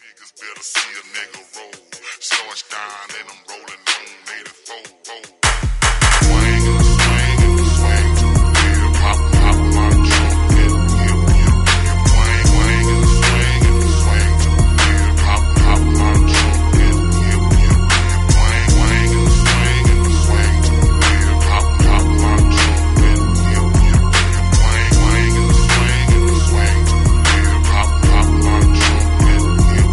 Niggas better see a nigga roll. Starch down and I'm rolling on 84. Swing and swing and swing. Yeah, pop my trunk and hip. Swing and swing and swing. Yeah, pop my trunk and hip. Swing and swing and swing. Yeah, pop my trunk and hip. Swing and swing and swing. Yeah, pop my trunk and hip.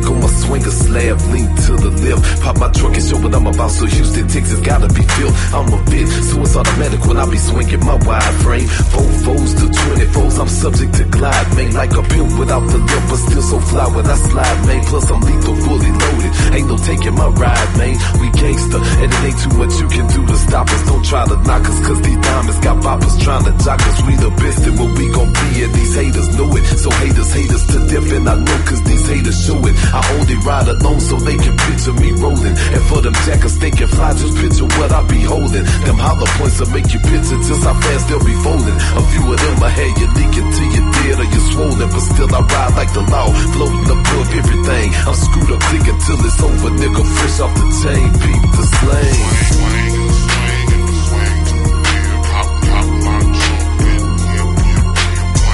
I'ma swing a slab, lean to the left. Pop my trunk and show what I'm about, so Houston, Texas gotta be filled. I'm a bit, so it's automatic when I be swinging my wide frame. 4-4s to 24s, I'm subject to glide, man. Like a pimp without the lip, but still so fly when I slide, man. Plus I'm lethal, fully loaded, ain't no taking my ride, man. We gangsta, and it ain't too much you can do to stop us. Don't try to knock us, cause these diamonds got boppers trying to jock us. We the best at what we gon' be, and these haters know it. So haters hate us to death, and I know cause these haters show it. I only ride alone so they can picture me rolling. And for them jackers they can fly, just picture what I be holding. Them hollow points will make you picture just how fast they'll be folding. A few of them I had you leaking till you're dead or you're swollen. But still I ride like the law, floating above everything. I'm screwed up clicking till it's over, nigga, fresh off the chain. Peep the slang. Swing and swing and swing. Yeah, pop my trunk and hip.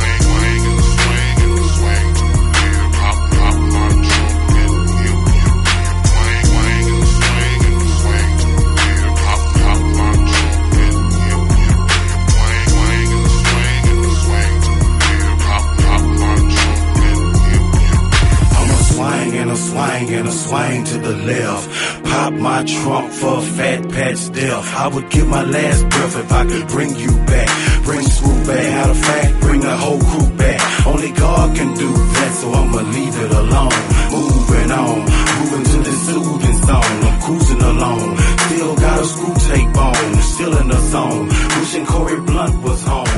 Swing and swing and swing. Yeah, pop my trunk and hip. Swing and swing and swing. Yeah, pop my trunk and hip. Swing and swing and swing. Yeah, pop my trunk and hip. I'ma swing and a swing and a swing to the left. Pop my trunk for a fat patch death. I would give my last breath if I could bring you back. Bring Screw back, how the fact, bring the whole crew back. Only God can do that, so I'ma leave it alone. Moving on, moving to this soothing song. I'm cruising along, still got a screw tape on, still in the zone. Wishing Corey Blunt was home.